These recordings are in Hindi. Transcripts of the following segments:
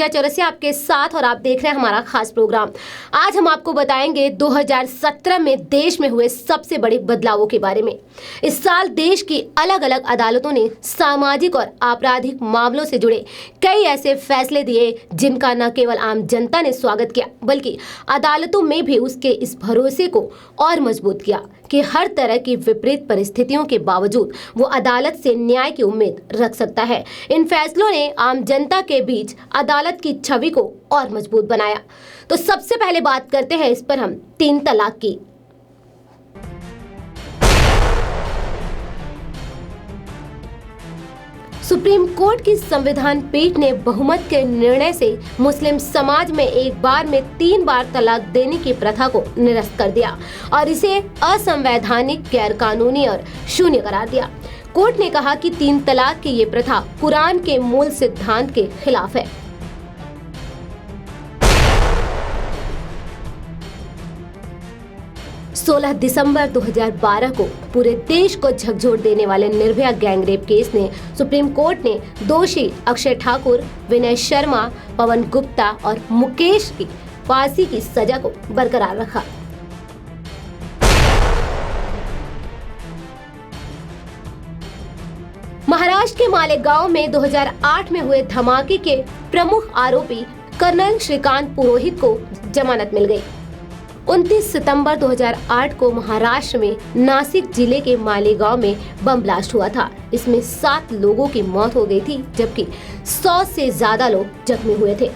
संजय चौरसिया आपके साथ और आप देख रहे हैं हमारा खास प्रोग्राम। आज हम आपको बताएंगे 2017 में देश में हुए सबसे बड़े बदलावों के बारे में। इस साल देश की अलग अलग अदालतों ने सामाजिक और आपराधिक मामलों से जुड़े कई ऐसे फैसले दिए जिनका न केवल आम जनता ने स्वागत किया बल्कि अदालतों में भी उसके इस भरोसे को और मजबूत किया कि हर तरह की विपरीत परिस्थितियों के बावजूद वो अदालत से न्याय की उम्मीद रख सकता है। इन फैसलों ने आम जनता के बीच अदालत की छवि को और मजबूत बनाया। तो सबसे पहले बात करते हैं इस पर हम 3 तलाक की। सुप्रीम कोर्ट की संविधान पीठ ने बहुमत के निर्णय से मुस्लिम समाज में एक बार में 3 बार तलाक देने की प्रथा को निरस्त कर दिया और इसे असंवैधानिक, गैरकानूनी और शून्य करार दिया। कोर्ट ने कहा कि 3 तलाक की ये प्रथा कुरान के मूल सिद्धांत के खिलाफ है। सोलह दिसंबर 2012 को पूरे देश को झकझोर देने वाले निर्भया गैंगरेप केस ने सुप्रीम कोर्ट ने दोषी अक्षय ठाकुर, विनय शर्मा, पवन गुप्ता और मुकेश की फांसी की सजा को बरकरार रखा। महाराष्ट्र के मालेगांव में 2008 में हुए धमाके के प्रमुख आरोपी कर्नल श्रीकांत पुरोहित को जमानत मिल गई। 29 सितंबर 2008 को महाराष्ट्र में नासिक जिले के मालेगांव में बम ब्लास्ट हुआ था। इसमें 7 लोगों की मौत हो गई थी जबकि 100 से ज्यादा लोग जख्मी हुए थे।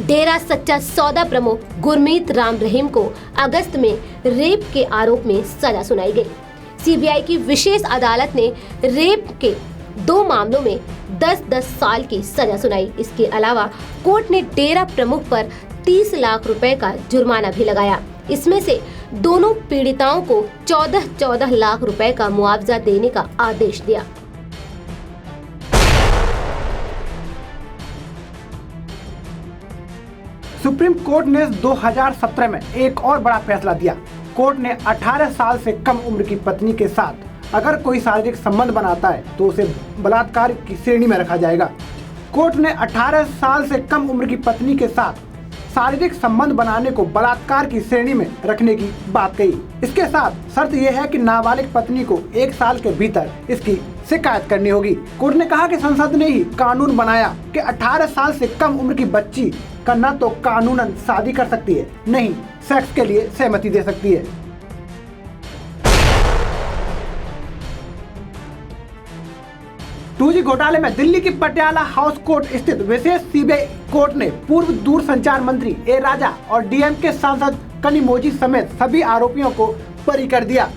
डेरा सच्चा सौदा प्रमुख गुरमीत राम रहीम को अगस्त में रेप के आरोप में सजा सुनाई गई। सीबीआई की विशेष अदालत ने रेप के 2 मामलों में 10-10 साल की सजा सुनाई। इसके अलावा कोर्ट ने डेरा प्रमुख पर 30 लाख रुपए का जुर्माना भी लगाया। इसमें से दोनों पीड़िताओं को 14-14 लाख रुपए का मुआवजा देने का आदेश दिया। सुप्रीम कोर्ट ने 2017 में एक और बड़ा फैसला दिया। कोर्ट ने 18 साल से कम उम्र की पत्नी के साथ अगर कोई शारीरिक संबंध बनाता है तो उसे बलात्कार की श्रेणी में रखा जाएगा। कोर्ट ने 18 साल से कम उम्र की पत्नी के साथ शारीरिक संबंध बनाने को बलात्कार की श्रेणी में रखने की बात कही। इसके साथ शर्त यह है कि नाबालिग पत्नी को 1 साल के भीतर इसकी शिकायत करनी होगी। कोर्ट ने कहा कि संसद ने ही कानून बनाया कि 18 साल से कम उम्र की बच्ची का न तो कानूनन शादी कर सकती है, नहीं सेक्स के लिए सहमति दे सकती है। टूजी घोटाले में दिल्ली की पटियाला हाउस कोर्ट स्थित विशेष सीबीआई कोर्ट ने पूर्व दूरसंचार मंत्री ए राजा और डीएमके सांसद कनिमोझी समेत सभी आरोपियों को बरी कर दिया।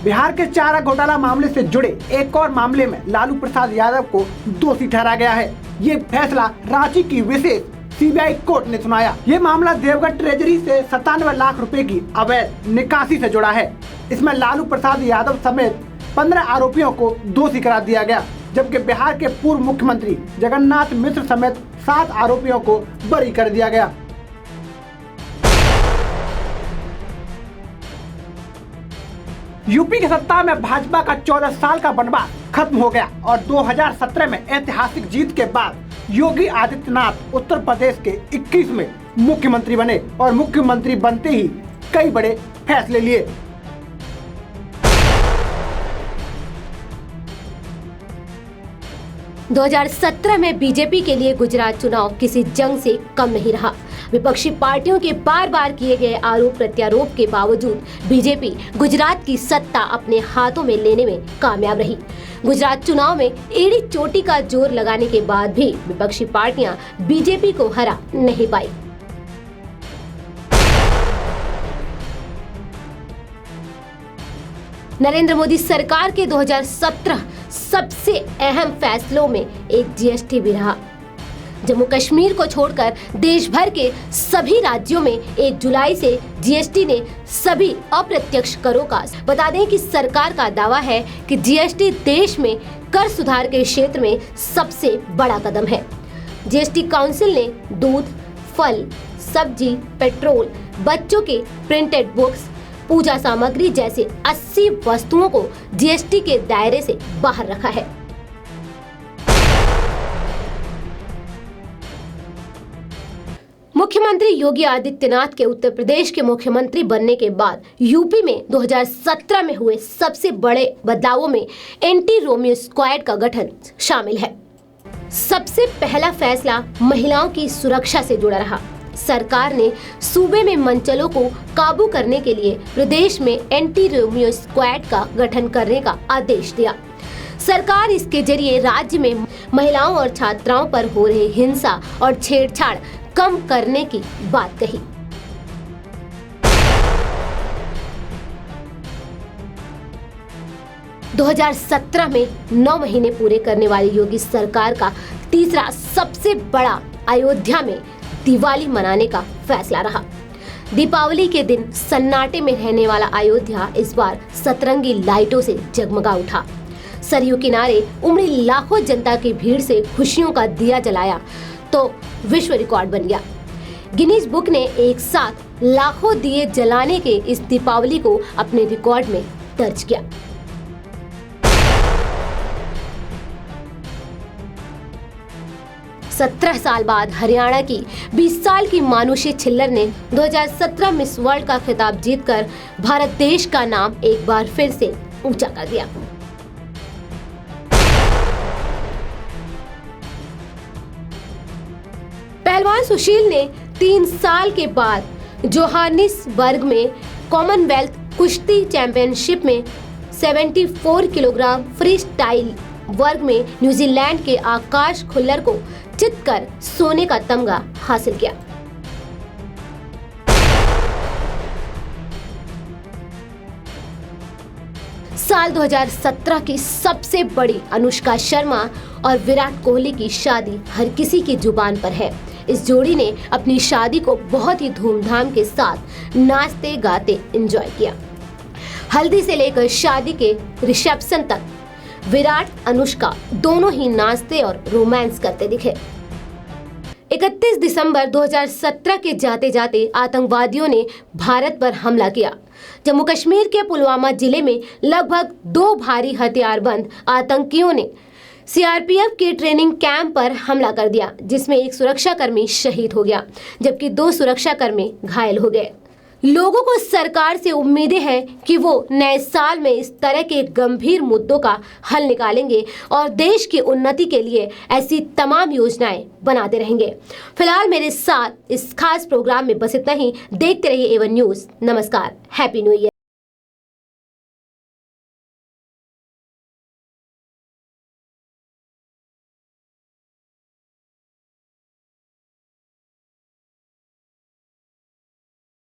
बिहार के चारा घोटाला मामले से जुड़े एक और मामले में लालू प्रसाद यादव को दोषी ठहराया गया है। ये फैसला रांची की विशेष सीबीआई कोर्ट ने सुनाया। ये मामला देवगढ़ ट्रेजरी से 97 लाख रुपए की अवैध निकासी से जुड़ा है। इसमें लालू प्रसाद यादव समेत 15 आरोपियों को दोषी करार दिया गया, जबकि बिहार के पूर्व मुख्यमंत्री जगन्नाथ मिश्र समेत 7 आरोपियों को बरी कर दिया गया। यूपी की सत्ता में भाजपा का 14 साल का बनवास खत्म हो गया और 2017 में ऐतिहासिक जीत के बाद योगी आदित्यनाथ उत्तर प्रदेश के 21वें मुख्यमंत्री बने और मुख्यमंत्री बनते ही कई बड़े फैसले लिए। – 2017 में बीजेपी के लिए गुजरात चुनाव किसी जंग से कम नहीं रहा। विपक्षी पार्टियों के बार बार किए गए आरोप प्रत्यारोप के बावजूद बीजेपी गुजरात की सत्ता अपने हाथों में लेने में कामयाब रही। गुजरात चुनाव में एड़ी चोटी का जोर लगाने के बाद भी विपक्षी पार्टियां बीजेपी को हरा नहीं पाई। नरेंद्र मोदी सरकार के 2017 सबसे अहम फैसलों में एक जीएसटी भी रहा। जम्मू कश्मीर को छोड़कर देश भर के सभी राज्यों में 1 जुलाई से जीएसटी ने सभी अप्रत्यक्ष करों का। बता दें कि सरकार का दावा है कि जीएसटी देश में कर सुधार के क्षेत्र में सबसे बड़ा कदम है। जीएसटी काउंसिल ने दूध, फल, सब्जी, पेट्रोल, बच्चों के प्रिंटेड बुक्स, पूजा सामग्री जैसे 80 वस्तुओं को जीएसटी के दायरे से बाहर रखा है। मुख्यमंत्री योगी आदित्यनाथ के उत्तर प्रदेश के मुख्यमंत्री बनने के बाद यूपी में 2017 में हुए सबसे बड़े बदलावों में एंटी रोमियो स्क्वाड का गठन शामिल है। सबसे पहला फैसला महिलाओं की सुरक्षा से जुड़ा रहा। सरकार ने सूबे में मनचलों को काबू करने के लिए प्रदेश में एंटी रोमियो स्क्वाड का गठन करने का आदेश दिया। सरकार इसके जरिए राज्य में महिलाओं और छात्राओं पर हो रही हिंसा और छेड़छाड़ कम करने की बात कही। दो 2017 में 9 महीने पूरे करने वाली योगी सरकार का तीसरा सबसे बड़ा अयोध्या में दिवाली मनाने का फैसला रहा। दीपावली के दिन सन्नाटे में रहने वाला अयोध्या इस बार सतरंगी लाइटों से जगमगा उठा। सरयू किनारे उमड़ी लाखों जनता की भीड़ से खुशियों का दिया जलाया तो विश्व रिकॉर्ड बन गया। गिनीज बुक ने एक साथ लाखों दिए जलाने के इस दीपावली को अपने रिकॉर्ड में दर्ज किया। सत्रह साल बाद हरियाणा की 20 साल की मानुषी छिल्लर ने 2017 मिस वर्ल्ड का खिताब जीतकर भारत देश का नाम एक बार फिर से ऊंचा कर दिया। पहलवान सुशील ने 3 साल के बाद जोहानिसबर्ग में कॉमनवेल्थ कुश्ती चैंपियनशिप में 74 किलोग्राम फ्री स्टाइल वर्ग में न्यूजीलैंड के आकाश खुल्लर को चित कर सोने का तमगा हासिल किया। साल 2017 की सबसे बड़ी अनुष्का शर्मा और विराट कोहली की शादी हर किसी की जुबान पर है। इस जोड़ी ने अपनी शादी को बहुत ही धूमधाम के साथ नाचते गाते एंजॉय किया। हल्दी से लेकर शादी के रिसेप्शन तक विराट अनुष्का दोनों ही नाचते और रोमांस करते दिखे। 31 दिसंबर 2017 के जाते जाते आतंकवादियों ने भारत पर हमला किया। जम्मू कश्मीर के पुलवामा जिले में लगभग 2 भारी हथियारबंद आतंकियों ने सीआरपीएफ के ट्रेनिंग कैंप पर हमला कर दिया, जिसमें एक सुरक्षाकर्मी शहीद हो गया जबकि 2 सुरक्षाकर्मी घायल हो गए। लोगों को सरकार से उम्मीदें हैं कि वो नए साल में इस तरह के गंभीर मुद्दों का हल निकालेंगे और देश की उन्नति के लिए ऐसी तमाम योजनाएं बनाते रहेंगे। फिलहाल मेरे साथ इस खास प्रोग्राम में बस इतना ही। देखते रहिए A1 न्यूज़। नमस्कार, हैप्पी न्यू ईयर।